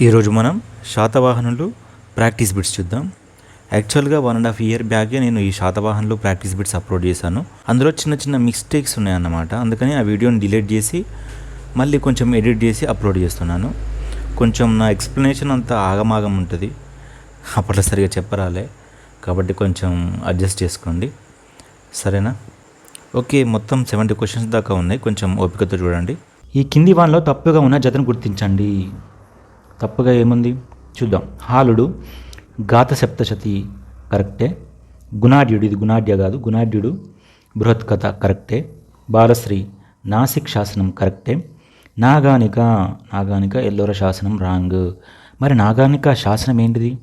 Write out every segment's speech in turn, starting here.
ఈరోజు మనం శాతవాహనులు ప్రాక్టీస్ బిట్స్ చూద్దాం. యాక్చువల్గా 1.5 ఇయర్ బ్యాకే నేను ఈ శాతవాహనులు ప్రాక్టీస్ బిట్స్ అప్లోడ్ చేశాను. అందులో చిన్న చిన్న మిస్టేక్స్ ఉన్నాయన్నమాట. అందుకని ఆ వీడియోని డిలీట్ చేసి మళ్ళీ కొంచెం ఎడిట్ చేసి అప్లోడ్ చేస్తున్నాను. కొంచెం నా ఎక్స్ప్లెనేషన్ అంతా ఆగమాగం ఉంటుంది, అప్పట్లో సరిగా చెప్పరాలే, కాబట్టి కొంచెం అడ్జస్ట్ చేసుకోండి, సరేనా? ఓకే, మొత్తం 70 క్వశ్చన్స్ దాకా ఉన్నాయి, కొంచెం ఓపికతో చూడండి. ఈ కింది వాన్లో తప్పుగా ఉన్న జతను గుర్తించండి. తప్పుగా ఏముంది చూద్దాం. హాలుడు గాత సప్తశతి కరెక్టే. గుణాఢ్యుడు, ఇది గుణాఢ్య కాదు, గుణాఢ్యుడు బృహత్ కథ కరెక్టే. బాలశ్రీ నాసిక్ శాసనం కరెక్టే. నాగానిక ఎల్లోర శాసనం రాంగ్. మరి నాగానిక శాసనం ఏంటిది?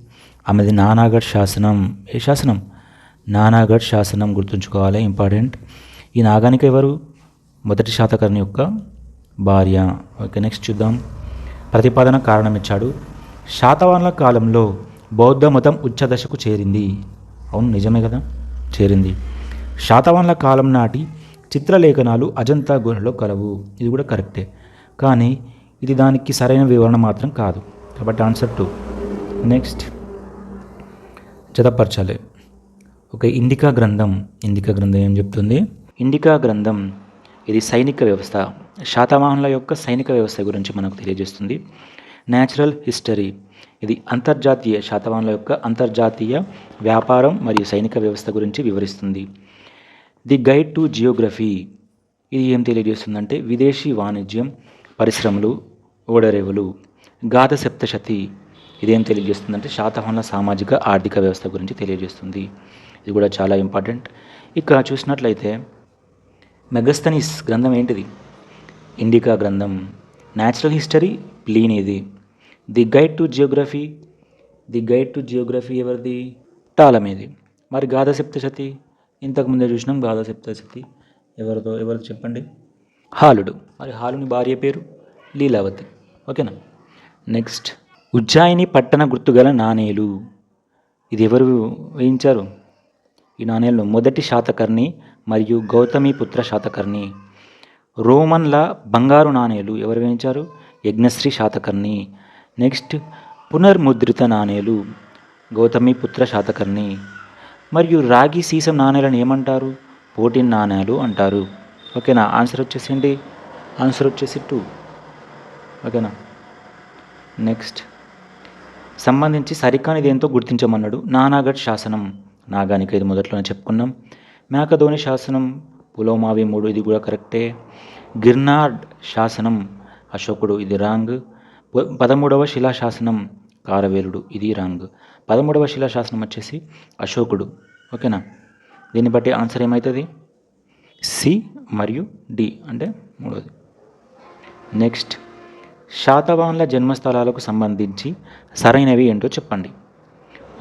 ఆమెది నానాగఢ్ శాసనం. ఏ శాసనం? నానాగఢ్ శాసనం, గుర్తుంచుకోవాలి, ఇంపార్టెంట్. ఈ నాగానిక ఎవరు? మొదటి శాతకర్ణి యొక్క భార్య. ఓకే, నెక్స్ట్ చూద్దాం. ప్రతిపాదన కారణం ఇచ్చాడు. శాతవాహనుల కాలంలో బౌద్ధ మతం ఉచ్చదశకు చేరింది. అవును, నిజమే కదా, చేరింది. శాతవాహనుల కాలం నాటి చిత్రలేఖనాలు అజంతా గుహలో కలవు. ఇది కూడా కరెక్టే, కానీ ఇది దానికి సరైన వివరణ మాత్రం కాదు, కాబట్టి ఆన్సర్ 2. నెక్స్ట్ జతపరచాలి. ఓకే, ఇండికా గ్రంథం ఏం చెప్తుంది? ఇండికా గ్రంథం ఇది సైనిక వ్యవస్థ, శాతవాహనుల యొక్క సైనిక వ్యవస్థ గురించి మనకు తెలియజేస్తుంది. న్యాచురల్ హిస్టరీ ఇది శాతవాహనుల యొక్క అంతర్జాతీయ వ్యాపారం మరియు సైనిక వ్యవస్థ గురించి వివరిస్తుంది. ది గైడ్ టు జియోగ్రఫీ ఇది ఏం తెలియజేస్తుందంటే విదేశీ వాణిజ్యం, పరిశ్రమలు, ఓడరేవులు. గాథ సప్తశతి ఇదేం తెలియజేస్తుందంటే శాతవాహనుల సామాజిక ఆర్థిక వ్యవస్థ గురించి తెలియజేస్తుంది. ఇది కూడా చాలా ఇంపార్టెంట్. ఇక చూసినట్లయితే మెగస్తనీస్ గ్రంథం ఏంటిది? ఇండికా గ్రంథం. న్యాచురల్ హిస్టరీ ప్లీనీది. ది గైడ్ టు జియోగ్రఫీ ఎవరిది? టాలమీది. మరి గాథ సప్తశతి ఇంతకుముందే చూసినాం. గాథ సప్తశతి ఎవరితో చెప్పండి? హాలుడు. మరి హాలుని భార్య పేరు లీలావతి. ఓకేనా? నెక్స్ట్ ఉజ్జాయిని పట్టణ గుర్తుగల నాణేలు. ఇది ఎవరు వేయించారు? ఈ నాణేలను మొదటి శాతకర్ణి మరియు గౌతమిపుత్ర శాతకర్ణి. రోమన్ల బంగారు నాణేలు ఎవరు వేయించారు? యజ్ఞశ్రీ శాతకర్ణి. నెక్స్ట్ పునర్ముద్రిత నాణేలు గౌతమిపుత్ర శాతకర్ణి. మరియు రాగి సీసం నాణేలను ఏమంటారు? పోటీన్ నాణేలు అంటారు. ఓకేనా? ఆన్సర్ వచ్చేసి 2. ఓకేనా? నెక్స్ట్ సంబంధించి సరికానిది ఏంటో గుర్తించమన్నాడు. నానాగఢ్ శాసనం నాగానిక, ఇది మొదట్లోనే చెప్పుకున్నాం. మేకధోని శాసనం పులోమావి 3, ఇది కూడా కరెక్టే. గిర్నార్డ్ శాసనం అశోకుడు, ఇది రాంగ్. 13వ శిలాశాసనం కారవేలుడు, ఇది రాంగ్. 13వ శిలాశాసనం వచ్చేసి అశోకుడు. ఓకేనా? దీన్ని బట్టి ఆన్సర్ ఏమవుతుంది? సి మరియు డి, అంటే 3వది. నెక్స్ట్ శాతవాహనుల జన్మస్థలాలకు సంబంధించి సరైనవి ఏంటో చెప్పండి.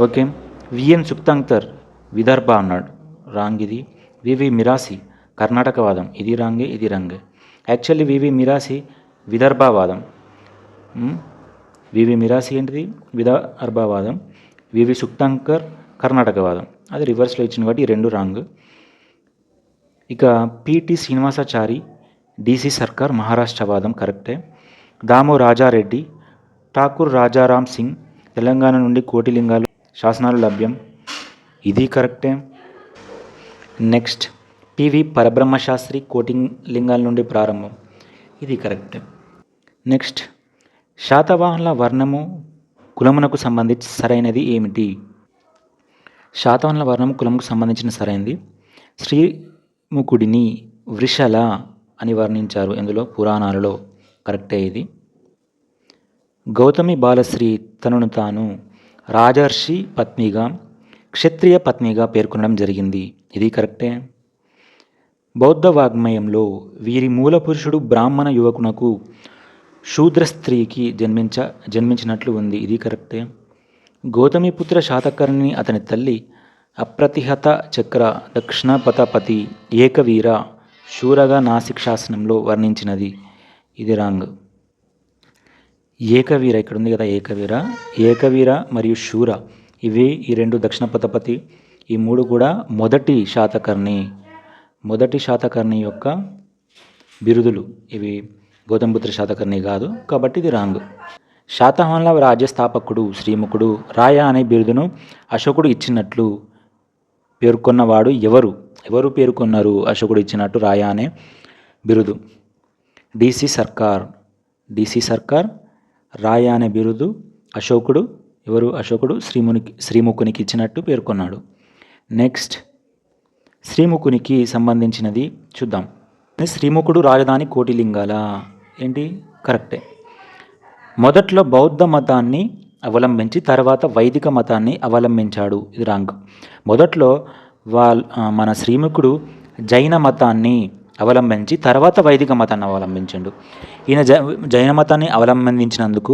ఓకే, విఎన్ సుక్తాంక్తర్ విదర్భ అన్నాడు, రాంగ్ ఇది. వివి మిరాసి కర్ణాటకవాదం, ఇది రాంగే, ఇది రాంగే. యాక్చువల్లీ వివి మిరాసి విదర్భవాదం. వివి మిరాసి ఏంటిది? విదర్భవాదం. వివి సుక్తాంకర్ కర్ణాటకవాదం. అది రివర్స్లో ఇచ్చిన కాబట్టి ఈ 2 రాంగ్. ఇక పిటి శ్రీనివాసాచారి డిసి సర్కార్ మహారాష్ట్రవాదం కరెక్టే. దామో రాజారెడ్డి ఠాకూర్ రాజారాం సింగ్ తెలంగాణ నుండి కోటిలింగాలు శాసనాలు లభ్యం, ఇది కరెక్టే. నెక్స్ట్ పివి పరబ్రహ్మశాస్త్రి కోటిలింగాల నుండి ప్రారంభం, ఇది కరెక్టే. నెక్స్ట్ శాతవాహనుల వర్ణము కులమునకు సంబంధించి సరైనది ఏమిటి? శాతవాహనుల వర్ణము కులముకు సంబంధించిన సరైనది శ్రీముఖుడిని వృషల అని వర్ణించారు ఇందులో పురాణాలలో, కరెక్టే ఇది. గౌతమి బాలశ్రీ తనను తాను రాజర్షి పత్నిగా, క్షత్రియ పత్నిగా పేర్కొనడం జరిగింది, ఇది కరెక్టే. బౌద్ధ వాగ్మయంలో వీరి మూల పురుషుడు బ్రాహ్మణ యువకునకు శూద్ర స్త్రీకి జన్మించినట్లు ఉంది, ఇది కరెక్టే. గౌతమిపుత్ర శాతకర్ణి అతని తల్లి అప్రతిహత చక్ర దక్షిణపథపతి ఏకవీర శూరగా నాసిక్ శాసనంలో వర్ణించినది, ఇది రాంగ్. ఏకవీర ఇక్కడ ఉంది కదా, ఏకవీర మరియు శూర ఇవి ఈ 2 దక్షిణపథపతి, ఈ 3 కూడా మొదటి శాతకర్ణి యొక్క బిరుదులు. ఇవి గౌతమిపుత్ర శాతకర్ణి కాదు, కాబట్టి ఇది రాంగ్. శాతవాహనుల రాజ్య స్థాపకుడు శ్రీముఖుడు రాయ అనే బిరుదును అశోకుడు ఇచ్చినట్లు పేర్కొన్నవాడు ఎవరు? ఎవరు పేర్కొన్నారు అశోకుడు ఇచ్చినట్టు రాయ అనే బిరుదు? డిసి సర్కార్. డిసి సర్కార్ రాయ అనే బిరుదు అశోకుడు అశోకుడు శ్రీముఖునికి ఇచ్చినట్టు పేర్కొన్నాడు. నెక్స్ట్ శ్రీముఖునికి సంబంధించినది చూద్దాం. శ్రీముఖుడు రాజధాని కోటిలింగాల ఏంటి? కరెక్టే. మొదట్లో బౌద్ధ మతాన్ని అవలంబించి తర్వాత వైదిక మతాన్ని అవలంబించాడు. ఇది రాంగ్. మొదట్లో మన శ్రీముఖుడు జైన మతాన్ని అవలంబించి తర్వాత వైదిక మతాన్ని అవలంబించాడు. ఈయన జైన మతాన్ని అవలంబించినందుకు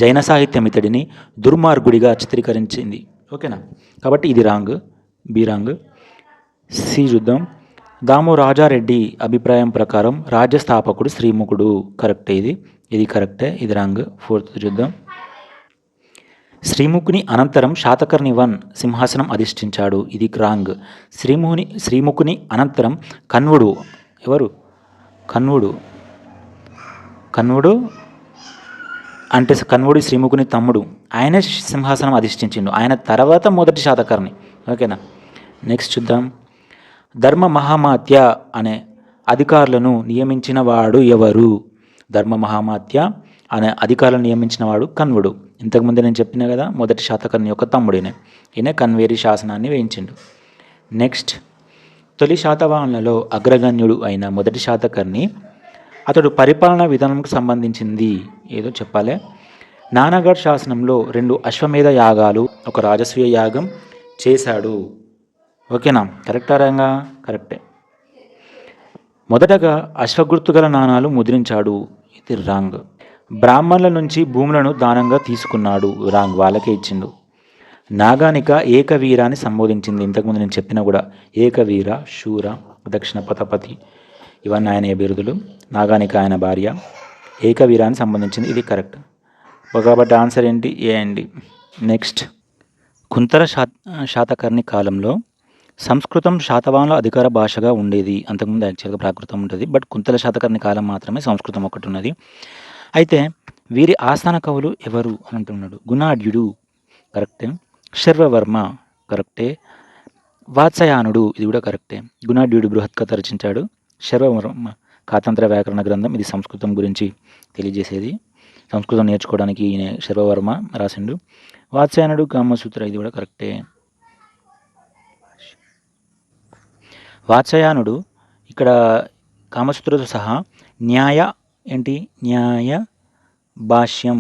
జైన సాహిత్యం ఇతడిని దుర్మార్గుడిగా చిత్రీకరించింది. ఓకేనా? కాబట్టి ఇది రాంగ్, బి రాంగ్. సి చూద్దాం. దాము రాజారెడ్డి అభిప్రాయం ప్రకారం రాజ్య స్థాపకుడు శ్రీముఖుడు. కరెక్టే ఇది కరెక్టే, ఇది రాంగ్. ఫోర్త్ చూద్దాం. శ్రీముఖుని అనంతరం శాతకర్ణి సింహాసనం అధిష్ఠించాడు. ఇది రాంగ్. శ్రీముఖుని అనంతరం కన్వుడు. ఎవరు? కన్వుడు అంటే కన్వుడు శ్రీముఖుని తమ్ముడు. ఆయనే సింహాసనం అధిష్ఠించిండు. ఆయన తర్వాత మొదటి శాతకర్ణి. ఓకేనా? నెక్స్ట్ చూద్దాం. ధర్మ మహామాత్య అనే అధికారులను నియమించిన వాడు ఎవరు? ధర్మ మహామాత్య అనే అధికారులను నియమించిన వాడు కన్వుడు. ఇంతకుముందే నేను చెప్పిన కదా, మొదటి శాతకర్ణి యొక్క తమ్ముడినే. ఈయన కన్వేరి శాసనాన్ని వేయించిండు. నెక్స్ట్ తొలి శాతవాహనులలో అగ్రగణ్యుడు అయిన మొదటి శాతకర్ణి. అతడు పరిపాలనా విధానంకు సంబంధించింది ఏదో చెప్పాలి. నానాగఢ్ శాసనంలో 2 అశ్వమేధ యాగాలు, ఒక రాజసూయ యాగం చేశాడు. ఓకేనా? కరెక్టా రంగా? కరెక్టే. మొదటగా అశ్వగుర్తుగల నాణాలు ముద్రించాడు. ఇది రాంగ్. బ్రాహ్మణుల నుంచి భూములను దానంగా తీసుకున్నాడు. రాంగ్, వాళ్ళకే ఇచ్చిండు. నాగానిక ఏకవీరాన్ని సంబోధించింది. ఇంతకుముందు నేను చెప్పిన కూడా ఏకవీర, శూర, దక్షిణ పథపతి ఇవన్నీ ఆయన బిరుదులు. నాగానిక ఆయన భార్య. ఏకవీరాన్ని సంబంధించింది. ఇది కరెక్ట్. కాబట్టి ఆన్సర్ ఏంటి? ఏ అండి. నెక్స్ట్ కుంతల శాతకర్ణి కాలంలో సంస్కృతం శాతవాహనుల అధికార భాషగా ఉండేది. అంతకుముందు యాక్చువల్గా ప్రాకృతం ఉంటుంది, బట్ కుంతల శాతకర్ణి కాలం మాత్రమే సంస్కృతం ఒకటి ఉన్నది. అయితే వీరి ఆస్థాన కవులు ఎవరు అని అంటున్నాడు. గుణాఢ్యుడు. కరెక్టే. శర్వవర్మ. కరెక్టే. వాత్సయానుడు. ఇది కూడా కరెక్టే. గుణాఢ్యుడు బృహత్కథ రచించాడు. శర్వవర్మ కాతంత్ర వ్యాకరణ గ్రంథం. ఇది సంస్కృతం గురించి తెలియజేసేది. సంస్కృతం నేర్చుకోవడానికి ఈయన శర్వవర్మ రాసిండు. వాత్స్యాయనుడు కామసూత్ర. ఇది కూడా కరెక్టే. వాత్స్యాయనుడు ఇక్కడ కామసూత్రతో సహా న్యాయ భాష్యం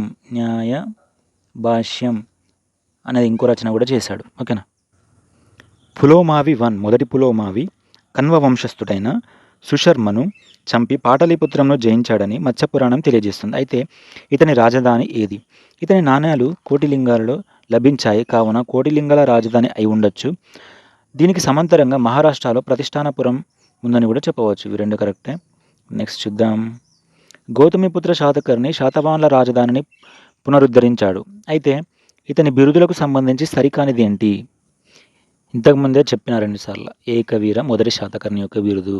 అనేది ఇంకో రచన కూడా చేశాడు. ఓకేనా? పులోమావి మొదటి పులోమావి కన్వ వంశస్థుడైన సుశర్మను చంపి పాటలీపుత్రంలో జయించాడని మత్స్యపురాణం తెలియజేస్తుంది. అయితే ఇతని రాజధాని ఏది? ఇతని నాణ్యాలు కోటిలింగాలలో లభించాయి కావున కోటిలింగాల రాజధాని అయి ఉండొచ్చు. దీనికి సమాంతరంగా మహారాష్ట్రలో ప్రతిష్టానపురం ఉందని కూడా చెప్పవచ్చు. ఇవి 2 కరెక్టే. నెక్స్ట్ చూద్దాం. గౌతమిపుత్ర శాతకర్ణి శాతవాహనుల రాజధానిని పునరుద్ధరించాడు. అయితే ఇతని బిరుదులకు సంబంధించి సరికానిది ఏంటి? ఇంతకుముందే చెప్పిన 2 సార్లు. ఏకవీర మొదటి శాతకర్ణి యొక్క బిరుదు.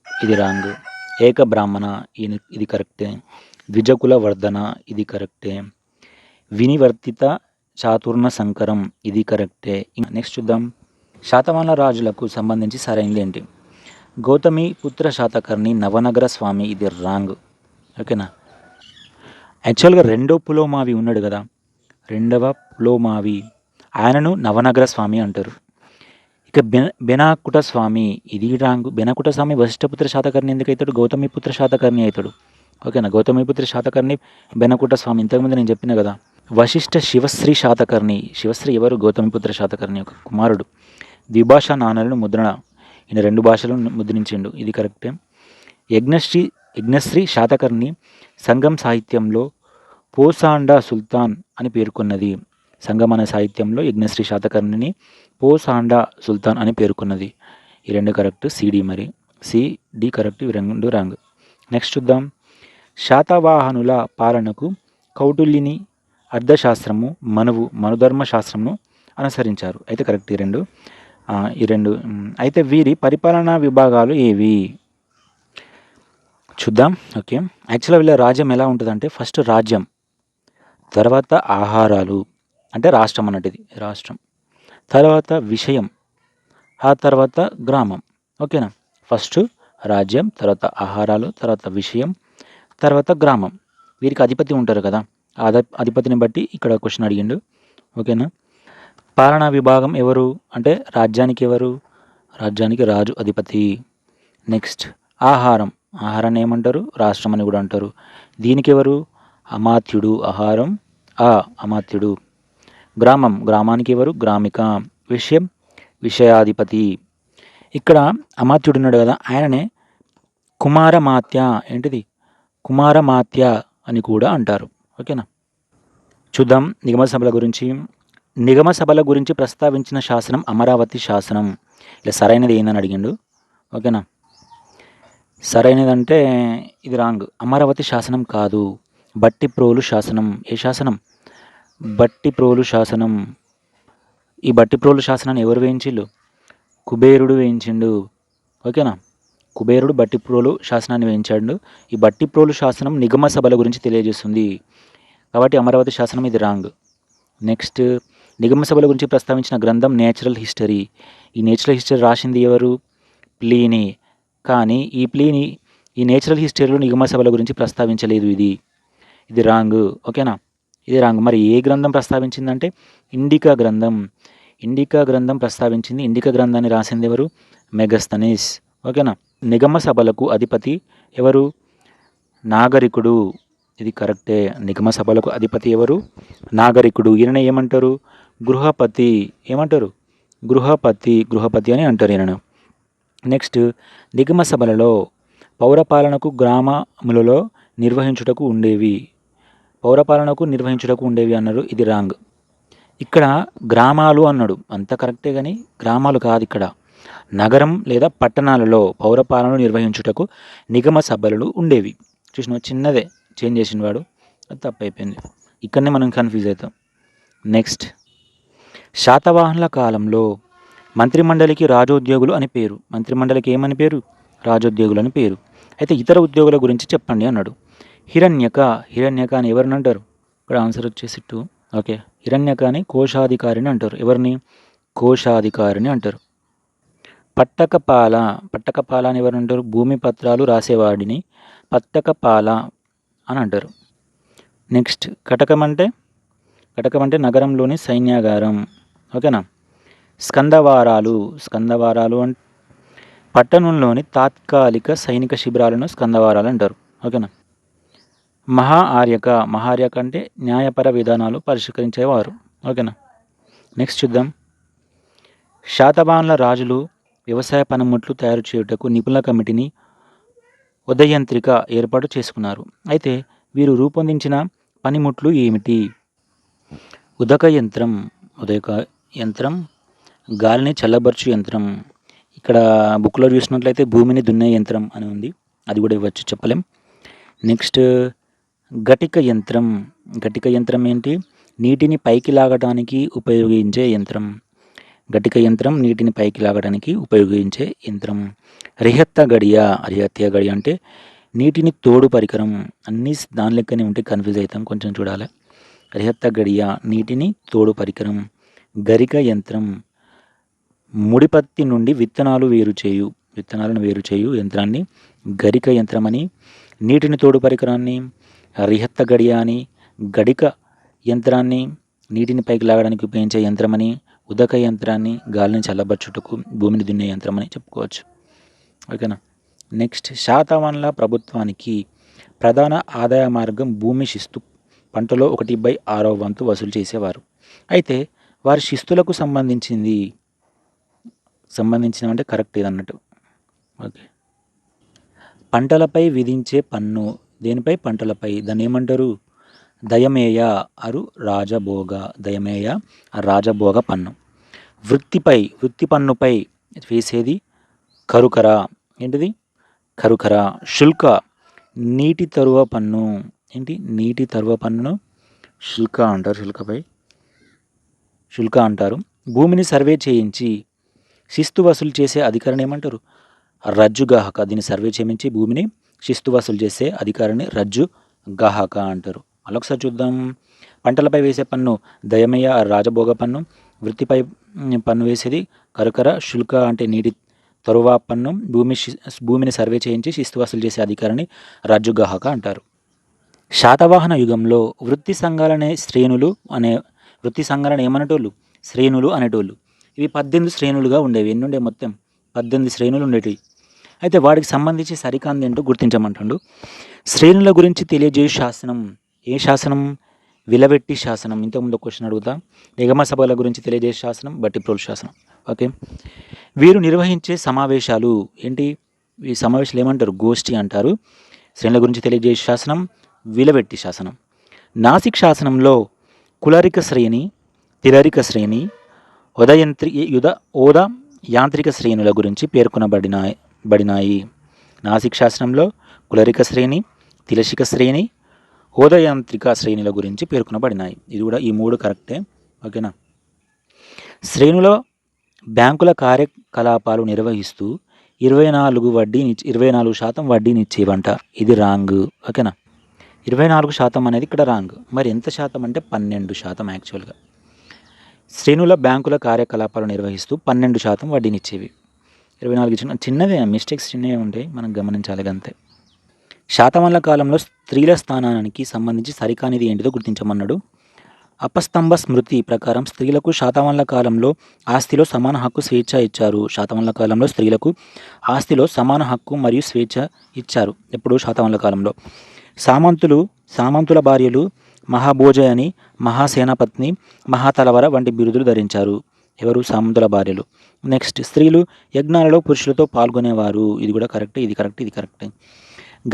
ఇది రాంగ్. ఏక బ్రాహ్మణ. ఇది కరెక్టే. ద్విజకుల వర్ధన. ఇది కరెక్టే. వినివర్తిత చాతుర్ణ సంకరం. ఇది కరెక్టే. నెక్స్ట్ చూద్దాం. శాతవాహనుల రాజులకు సంబంధించి సరైనది ఏంటి? గౌతమిపుత్ర శాతకర్ణి నవనగర స్వామి. ఇది రాంగ్. ఓకేనా? యాక్చువల్గా 2వ పులోమావి ఉన్నాడు కదా, 2వ పులోమావి, ఆయనను నవనగర స్వామి అంటారు. ఇక బెనాకుట స్వామి. ఇది రాంగ్. బెనాకుట స్వామి వశిష్ఠపుత్ర శాతకర్ణి ఎందుకు అవుతాడు? గౌతమిపుత్ర శాతకర్ణి అవుతాడు. ఓకేనా? గౌతమిపుత్ర శాతకర్ణి బెనకుట స్వామి. ఇంతకుముందు నేను చెప్పిన కదా. వశిష్ఠ శివశ్రీ శాతకర్ణి. శివశ్రీ ఎవరు? గౌతమిపుత్ర శాతకర్ణి యొక్క కుమారుడు. ద్విభాషా నాణాలను ముద్రణ. ఈయన 2 భాషలను ముద్రించిండు. ఇది కరెక్టే. యజ్ఞశ్రీ శాతకర్ణి సంగం సాహిత్యంలో పోసాండా సుల్తాన్ అని పేర్కొన్నది. సంగం అనే సాహిత్యంలో యజ్ఞశ్రీ శాతకర్ణిని పోసాండా సుల్తాన్ అని పేర్కొన్నది. ఈ 2 కరెక్ట్. సిడి మరి సిడి కరెక్ట్. ఇవి 2 రాంగ్. నెక్స్ట్ చూద్దాం. శాతవాహనుల పాలనకు కౌటిల్యుని అర్థశాస్త్రము, మనుధర్మ శాస్త్రమును అనుసరించారు. అయితే కరెక్ట్. ఈ రెండు. అయితే వీరి పరిపాలనా విభాగాలు ఏవి? చూద్దాం. ఓకే. యాక్చువల్గా వీళ్ళ రాజ్యం ఎలా ఉంటుందంటే, ఫస్ట్ రాజ్యం, తర్వాత ఆహారాలు అంటే రాష్ట్రం అన్నట్టు, ఇది రాష్ట్రం. తర్వాత విషయం, ఆ తర్వాత గ్రామం. ఓకేనా. ఫస్ట్ రాజ్యం, తర్వాత ఆహారాలు, తర్వాత విషయం, తర్వాత గ్రామం. వీరికి అధిపతి ఉంటారు కదా, ఆ అధిపతిని బట్టి ఇక్కడ క్వశ్చన్ అడిగిండు. ఓకేనా. పాలనా విభాగం ఎవరు అంటే రాజ్యానికి ఎవరు? రాజ్యానికి రాజు అధిపతి. నెక్స్ట్ ఆహారం, ఆహారాన్ని ఏమంటారు? రాష్ట్రం అని కూడా అంటారు. దీనికి ఎవరు? అమాత్యుడు. ఆహారం అమాత్యుడు. గ్రామం, గ్రామానికి ఎవరు? గ్రామిక. విషయం, విషయాధిపతి. ఇక్కడ అమాత్యుడు ఉన్నాడు కదా, ఆయననే కుమారమాత్య, ఏంటిది? కుమారమాత్య అని కూడా అంటారు. ఓకేనా. చూద్దాం నిగమ సభల గురించి. నిగమ సభల గురించి ప్రస్తావించిన శాసనం అమరావతి శాసనం. ఇలా సరైనది ఏందని అడిగిండు. ఓకేనా. సరైనదంటే ఇది రాంగ్. అమరావతి శాసనం కాదు, బట్టిప్రోలు శాసనం. ఏ శాసనం? బట్టిప్రోలు శాసనం. ఈ బట్టిప్రోలు శాసనాన్ని ఎవరు వేయించిళ్ళు? కుబేరుడు వేయించిండు. ఓకేనా. కుబేరుడు బట్టిప్రోలు శాసనాన్ని వేయించాడు. ఈ బట్టిప్రోలు శాసనం నిగమ సభల గురించి తెలియజేస్తుంది. కాబట్టి అమరావతి శాసనం ఇది రాంగ్. నెక్స్ట్ నిగమ సభల గురించి ప్రస్తావించిన గ్రంథం నేచురల్ హిస్టరీ. ఈ నేచురల్ హిస్టరీ రాసింది ఎవరు? ప్లీనీ. కానీ ఈ నేచురల్ హిస్టరీలో నిగమ సభల గురించి ప్రస్తావించలేదు. ఇది రాంగ్. ఓకేనా. ఇది రాంగ్. మరి ఏ గ్రంథం ప్రస్తావించిందంటే ఇండికా గ్రంథం. ఇండికా గ్రంథం ప్రస్తావించింది. ఇండికా గ్రంథాన్ని రాసింది ఎవరు? మెగస్తనీస్. ఓకేనా. నిగమ సభలకు అధిపతి ఎవరు? నాగరికుడు. ఇది కరెక్టే. నిగమ సభలకు అధిపతి ఎవరు? నాగరికుడు. ఈయన ఏమంటారు? గృహపతి. ఏమంటారు? గృహపతి అని అంటారు ఈయనను. నెక్స్ట్ నిగమ సభలలో పౌరపాలనకు గ్రామములలో నిర్వహించుటకు ఉండేవి అన్నారు. ఇది రాంగ్. ఇక్కడ గ్రామాలు అన్నాడు, అంత కరెక్టే కానీ గ్రామాలు కాదు. ఇక్కడ నగరం లేదా పట్టణాలలో పౌరపాలన నిర్వహించుటకు నిగమ సభలు ఉండేవి. చూసిన చిన్నదే చేంజ్ చేసిన వాడు, అది తప్పైపోయింది. ఇక్కడనే మనం కన్ఫ్యూజ్ అవుతాం. నెక్స్ట్ శాతవాహనుల కాలంలో మంత్రిమండలికి రాజోద్యోగులు అని పేరు. మంత్రిమండలికి ఏమని పేరు? రాజోద్యోగులు అని పేరు. అయితే ఇతర ఉద్యోగుల గురించి చెప్పండి అన్నాడు. హిరణ్యక అని ఎవరిని అంటారు? ఇక్కడ ఆన్సర్ వచ్చేసి 2. ఓకే. హిరణ్యక అని కోశాధికారిని అంటారు. ఎవరిని? కోశాధికారిని అంటారు. పట్టకపాల అని ఎవరు అంటారు? భూమి పత్రాలు రాసేవాడిని పట్టకపాల అని అంటారు. నెక్స్ట్ కటకం అంటే నగరంలోని సైన్యాగారం. ఓకేనా. స్కందవారాలు అంటే పట్టణంలోని తాత్కాలిక సైనిక శిబిరాలను స్కందవారాలు అంటారు. ఓకేనా. మహార్యక అంటే న్యాయపర విధానాలు పరిష్కరించేవారు. ఓకేనా. నెక్స్ట్ చూద్దాం. శాతవాహనుల రాజులు వ్యవసాయ పనిముట్లు తయారు చేయుటకు నిపుణుల కమిటీని ఉదయంత్రిక ఏర్పాటు చేసుకున్నారు. అయితే వీరు రూపొందించిన పనిముట్లు ఏమిటి? ఉదక యంత్రం, గాలిని చల్లబర్చు యంత్రం. ఇక్కడ బుక్లో చూసినట్లయితే భూమిని దున్నే యంత్రం అని ఉంది, అది కూడా ఇవ్వచ్చు, చెప్పలేం. నెక్స్ట్ ఘటిక యంత్రం ఏంటి? నీటిని పైకి లాగడానికి ఉపయోగించే యంత్రం. ఘటిక యంత్రం నీటిని పైకి లాగడానికి ఉపయోగించే యంత్రం. రిహత్త గడియ అంటే నీటిని తోడు పరికరం. అన్నీ దాని లెక్కనే ఉంటే కన్ఫ్యూజ్ అవుతాం, కొంచెం చూడాలి. రిహత్త గడియ నీటిని తోడు పరికరం. గరిక యంత్రం ముడిపత్తి నుండి విత్తనాలను వేరు చేయు యంత్రాన్ని గరిక యంత్రమని, నీటిని తోడు పరికరాన్ని రిహత్త గడియ అని, గడిక యంత్రాన్ని నీటిని పైకి లాగడానికి ఉపయోగించే యంత్రమని, ఉదక యంత్రాన్ని గాలిని చల్లబర్చుటకు భూమిని దున్నే యంత్రమని చెప్పుకోవచ్చు. ఓకేనా. నెక్స్ట్ శాతవాహనుల ప్రభుత్వానికి ప్రధాన ఆదాయ మార్గం భూమి శిస్తు. పంటలో 1/6 వంతు వసూలు చేసేవారు. అయితే వారి శిస్తులకు సంబంధించిన కరెక్ట్ ఇది అన్నట్టు. ఓకే. పంటలపై విధించే పన్ను. దేనిపై? పంటలపై. దాన్ని ఏమంటారు? దయమేయ రాజభోగ పన్ను. వృత్తి పన్నుపై వేసేది కరుకర. ఏంటిది? కరుకర. శుల్క నీటి తరువ పన్ను. ఏంటి? నీటి తరువ పన్నును శుల్క అంటారు. భూమిని సర్వే చేయించి శిస్తు వసూలు చేసే అధికారిని ఏమంటారు? రజ్జుగాహక. దీన్ని సర్వే చేయించి భూమిని శిస్తు వసూలు చేసే అధికారిని రజ్జుగాహక అంటారు. మళ్ళొకసారి చూద్దాం. పంటలపై వేసే పన్ను దయమయ్య రాజభోగ పన్ను. వృత్తిపై పన్ను వేసేది కరకర శుల్క అంటే నీటి తరువా పన్ను. భూమిని సర్వే చేయించి శిస్తు వసూలు చేసే అధికారిని రాజ్యగాహక అంటారు. శాతవాహన యుగంలో వృత్తి సంఘాలనే వృత్తి సంఘాలను ఏమనేటోళ్ళు? శ్రేణులు అనేటోళ్ళు. ఇవి 18 శ్రేణులుగా ఉండేవి. ఎన్ని ఉండే మొత్తం? 18 శ్రేణులు ఉండేవి. అయితే వాటికి సంబంధించి సరికాంది ఏంటో గుర్తించమంటుండు. శ్రేణుల గురించి తెలియజేయు శాసనం. ఏ శాసనం? విలవెట్టి శాసనం. ఇంతకుముందు క్వశ్చన్ అడుగుతా. నిగమ సభల గురించి తెలియజేసే శాసనం భట్టిప్రోలు శాసనం. ఓకే. వీరు నిర్వహించే సమావేశాలు ఏంటి? ఈ సమావేశాలు ఏమంటారు? గోష్ఠి అంటారు. శ్రేణుల గురించి తెలియజేసే శాసనం విలవెట్టి శాసనం. నాసిక్ శాసనంలో కులరిక శ్రేణి, తిరరిక శ్రేణి, ఓద యాంత్రిక శ్రేణుల గురించి పేర్కొనబడినాయి. నాసిక్ శాసనంలో కులరిక శ్రేణి, తిలశిక శ్రేణి, ఓదయాంత్రిక శ్రేణుల గురించి పేర్కొనబడినాయి. ఇది కూడా ఈ 3 కరెక్టే. ఓకేనా. శ్రేణుల బ్యాంకుల కార్యకలాపాలు నిర్వహిస్తూ 24% వడ్డీనిచ్చేవంట. ఇది రాంగ్. ఓకేనా. 24% అనేది ఇక్కడ రాంగ్. మరి ఎంత శాతం అంటే 12% యాక్చువల్గా. శ్రేణుల బ్యాంకుల కార్యకలాపాలు నిర్వహిస్తూ 12% వడ్డీనిచ్చేవి. 24 చిన్నవే, మిస్టేక్స్ చిన్నవే ఉంటాయి, మనం గమనించాలి అంతే. శాతవాహనుల కాలంలో స్త్రీల స్థానానికి సంబంధించి సరికానిది ఏంటిదో గుర్తించమన్నాడు. అపస్తంభ స్మృతి ప్రకారం స్త్రీలకు శాతవాహనుల కాలంలో ఆస్తిలో సమాన హక్కు, స్వేచ్ఛ ఇచ్చారు. శాతవాహనుల కాలంలో స్త్రీలకు ఆస్తిలో సమాన హక్కు మరియు స్వేచ్ఛ ఇచ్చారు. ఎప్పుడు? శాతవాహనుల కాలంలో. సామంతుల భార్యలు మహాభోజయని, మహాసేనాపత్ని, మహాతలవర వంటి బిరుదులు ధరించారు. ఎవరు? సామంతుల భార్యలు. నెక్స్ట్, స్త్రీలు యజ్ఞాలలో పురుషులతో పాల్గొనేవారు. ఇది కూడా కరెక్టే. ఇది కరెక్టే.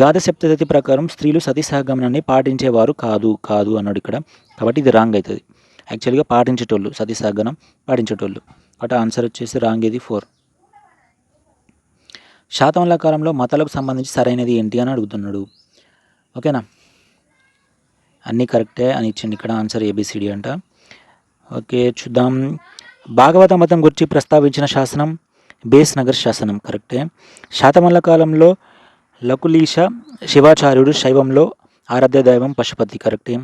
గాథ సప్తశతి ప్రకారం స్త్రీలు సతీ సహగమనాన్ని పాటించేవారు కాదు అన్నాడు ఇక్కడ. కాబట్టి ఇది రాంగ్ అవుతుంది. యాక్చువల్గా పాటించేటోళ్ళు, సతీ సహగమనం పాటించేటోళ్ళు. కాబట్టి ఆన్సర్ వచ్చేసి రాంగ్. ఇది 4. శాతవాహనుల కాలంలో మతాలకు సంబంధించి సరైనది ఏంటి అని అడుగుతున్నాడు. ఓకేనా. అన్నీ కరెక్టే అని ఇచ్చింది ఇక్కడ. ఆన్సర్ ABCD అంట. ఓకే, చూద్దాం. భాగవత మతం గురించి ప్రస్తావించిన శాసనం బేస్ నగర్ శాసనం. కరెక్టే. శాతవాహనుల కాలంలో లకులీశ శివాచార్యుడు శైవంలో ఆరాధ్య దైవం పశుపతి. కరెక్టే.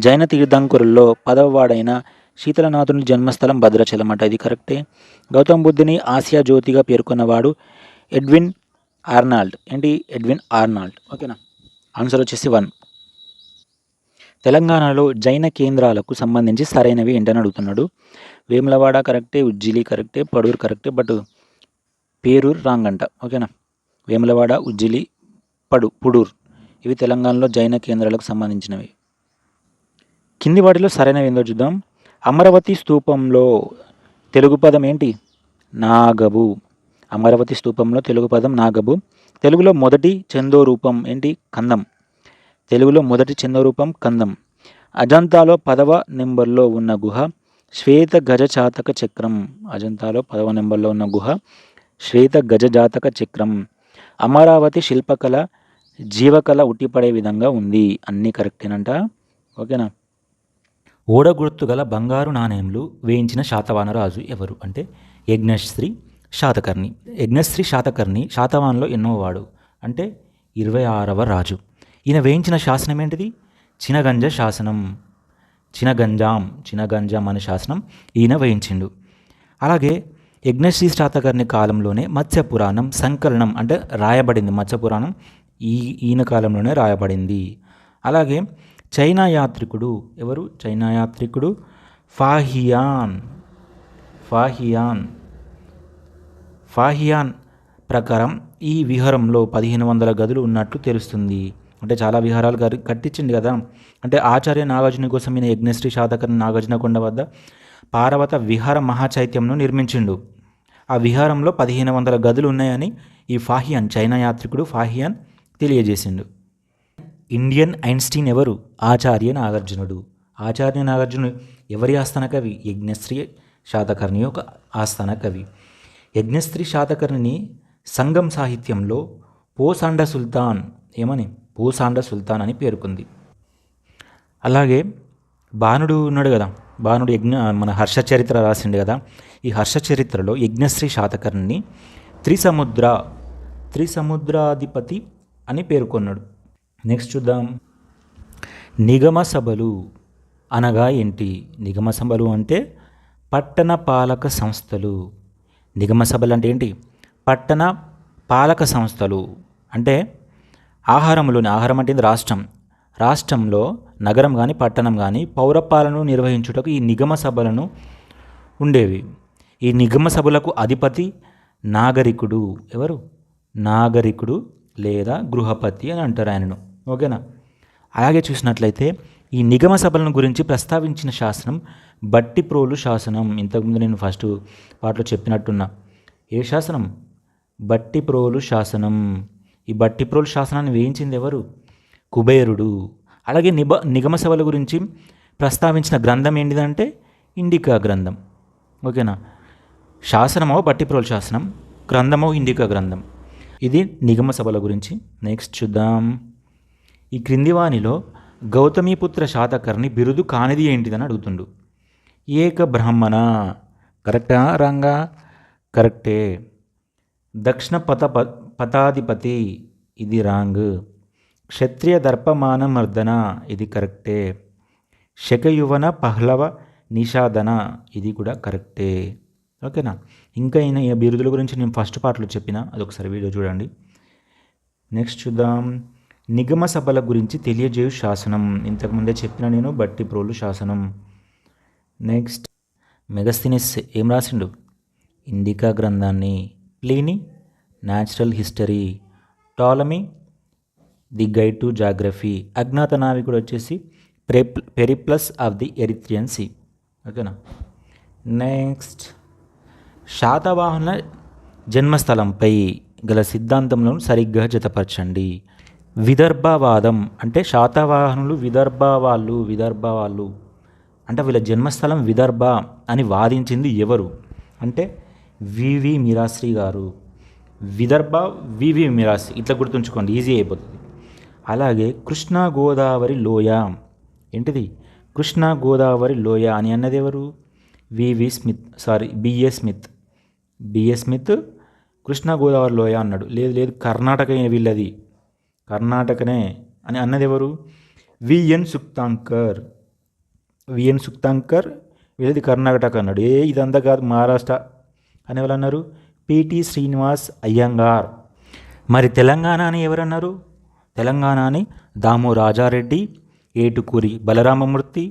జైన తీర్థంకరుల్లో 10వ వాడైన శీతలనాథుని జన్మస్థలం భద్రాచలం అట. ఇది కరెక్టే. గౌతమ బుద్ధుని ఆసియా జ్యోతిగా పేర్కొన్నవాడు ఎడ్విన్ ఆర్నాల్డ్. ఏంటి? Edwin Arnold. ఓకేనా. ఆన్సర్ వచ్చేసి 1. తెలంగాణలో జైన కేంద్రాలకు సంబంధించి సరైనవి ఏంటని అడుగుతున్నాడు. వేములవాడ కరెక్టే, ఉజ్జిలి కరెక్టే, పడూరు కరెక్టే, బట్ పేరూరు రాంగ్ అంట. ఓకేనా. వేములవాడ, ఉజ్జిలి, పుడూర్ ఇవి తెలంగాణలో జైన కేంద్రాలకు సంబంధించినవి. కింది వాటిలో సరైనవి ఏందో చూద్దాం. అమరావతి స్తూపంలో తెలుగు పదం ఏంటి? నాగబు. అమరావతి స్తూపంలో తెలుగు పదం నాగబు. తెలుగులో మొదటి చందో రూపం ఏంటి? కందం. తెలుగులో మొదటి చందో రూపం కందం. అజంతాలో 10వ నెంబర్లో ఉన్న గుహ శ్వేత గజజాతక చక్రం. అజంతాలో 10వ నెంబర్లో ఉన్న గుహ శ్వేత గజజాతక చక్రం. అమరావతి శిల్పకళ జీవకళ ఉట్టిపడే విధంగా ఉంది. అన్నీ కరెక్టేనంట. ఓకేనా. ఓడగుర్తు గల బంగారు నాణేంలు వేయించిన శాతవాహన రాజు ఎవరు అంటే యజ్ఞశ్రీ శాతకర్ణి. యజ్ఞశ్రీ శాతకర్ణి శాతవాహనంలో ఎన్నోవాడు అంటే 26వ రాజు. ఈయన వేయించిన శాసనం ఏంటిది? చినగంజ శాసనం. చినగంజాం అనే శాసనం ఈయన వేయించిండు. అలాగే యజ్ఞశ్రీ శాతకర్ణి కాలంలోనే మత్స్యపురాణం సంకలనం అంటే రాయబడింది. మత్స్యపురాణం ఈయన కాలంలోనే రాయబడింది. అలాగే చైనా యాత్రికుడు ఎవరు? చైనా యాత్రికుడు ఫాహియాన్ ప్రకారం ఈ విహారంలో 1500 గదులు ఉన్నట్లు తెలుస్తుంది. అంటే చాలా విహారాలు కట్టించింది కదా. అంటే ఆచార్య నాగార్జున కోసం ఈయన యజ్ఞశ్రీ శాతకర్ణి నాగార్జునకొండ వద్ద పార్వత విహార మహాచైత్యంను నిర్మించిండు. ఆ విహారంలో 1500 గదులు ఉన్నాయని ఈ చైనా యాత్రికుడు ఫాహియాన్ తెలియజేసిండు. ఇండియన్ ఐన్స్టీన్ ఎవరు? ఆచార్య నాగార్జునుడు. ఆచార్య నాగార్జునుడు ఎవరి ఆస్థాన కవి? యజ్ఞశ్రీ శాతకర్ణి యొక్క ఆస్థాన కవి. యజ్ఞశ్రీ శాతకర్ణిని సంగం సాహిత్యంలో పోసాండ సుల్తాన్ అని పేర్కొంది. అలాగే బాణుడు ఉన్నాడు కదా, బాణుడు మన హర్షచరిత్ర రాసిండు కదా. ఈ హర్షచరిత్రలో యజ్ఞశ్రీ శాతకర్ణిని త్రిసముద్రాధిపతి అని పేర్కొన్నాడు. నెక్స్ట్ చూద్దాం. నిగమ సభలు అనగా ఏంటి? నిగమ సభలు అంటే పట్టణ పాలక సంస్థలు. నిగమ సభలు అంటే ఏంటి? పట్టణ పాలక సంస్థలు. అంటే ఆహారం అంటే ఇది రాష్ట్రంలో నగరం కానీ పట్టణం కానీ పౌరపాలనను నిర్వహించుటకు ఈ నిగమ సభలను ఉండేవి. ఈ నిగమ సభలకు అధిపతి నాగరికుడు. ఎవరు? నాగరికుడు లేదా గృహపతి అని అంటారు ఆయనను. ఓకేనా? అలాగే చూసినట్లయితే ఈ నిగమ సభలను గురించి ప్రస్తావించిన శాసనం బట్టిప్రోలు శాసనం. ఇంతకుముందు నేను ఫస్ట్ పాటలో చెప్పినట్టున్నా. ఏ శాసనం? బట్టిప్రోలు శాసనం. ఈ బట్టిప్రోలు శాసనాన్ని వేయించింది ఎవరు? కుబేరుడు. అలాగే నిగమ సభల గురించి ప్రస్తావించిన గ్రంథం ఏంటిదంటే ఇండికా గ్రంథం. ఓకేనా? శాసనమో బట్టిప్రోలు శాసనం, గ్రంథమో ఇండికా గ్రంథం. ఇది నిగమ సభల గురించి. నెక్స్ట్ చూద్దాం. ఈ క్రింది వానిలో గౌతమీపుత్ర శాతకర్ణి బిరుదు కానిది ఏంటిదని అడుగుతుండు. ఏక బ్రాహ్మణ. కరెక్టా రంగా? కరెక్టే. దక్షిణ పతాధిపతి. ఇది రాంగ్. క్షత్రియ దర్పమాన మర్దన. ఇది కరెక్టే. శకయువన పహ్లవ నిషాదన. ఇది కూడా కరెక్టే. ఓకేనా? ఇంకా ఈ బిరుదుల గురించి నేను ఫస్ట్ పార్ట్లో చెప్పిన, అదొకసారి వీడియో చూడండి. నెక్స్ట్ చూద్దాం. నిగమ సభల గురించి తెలియజేయు శాసనం. ఇంతకుముందే చెప్పిన నేను బట్టిప్రోలు శాసనం. నెక్స్ట్ మెగస్థినిస్ ఏం రాసిండు? ఇండికా గ్రంథాన్ని. Pliny natural history. Ptolemy the guide to geography. అజ్ఞాత నావికుడు వచ్చేసి Periplus of the Erythraean sea. ఓకేనా? నెక్స్ట్ శాతవాహనుల జన్మస్థలంపై గల సిద్ధాంతములను సరిగ్గా జతపరచండి. విదర్భవాదం అంటే శాతవాహనులు విదర్భ అంటే వీళ్ళ జన్మస్థలం విదర్భ అని వాదించింది ఎవరు అంటే వివి మిరాశ్రీ గారు. విదర్భ వివి మిరాశ్రీ, ఇట్లా గుర్తుంచుకోండి, ఈజీ అయిపోతుంది. అలాగే కృష్ణా గోదావరి లోయ. ఏంటిది? కృష్ణా గోదావరి లోయ అని అన్నది ఎవరు? బిఏ స్మిత్ కృష్ణా గోదావరి లోయ అన్నాడు. లేదు కర్ణాటక వీళ్ళది, కర్ణాటకనే అని అన్నది ఎవరు? విఎన్ సుక్తాంకర్ వీళ్ళది కర్ణాటక అన్నాడు. ఇదంతా కాదు మహారాష్ట్ర అని ఎవరు అన్నారు? పిటి శ్రీనివాస్ అయ్యంగార్. మరి తెలంగాణ అని ఎవరన్నారు? తెలంగాణ అని దాము రాజారెడ్డి, ఏటుకూరి బలరామమూర్తి,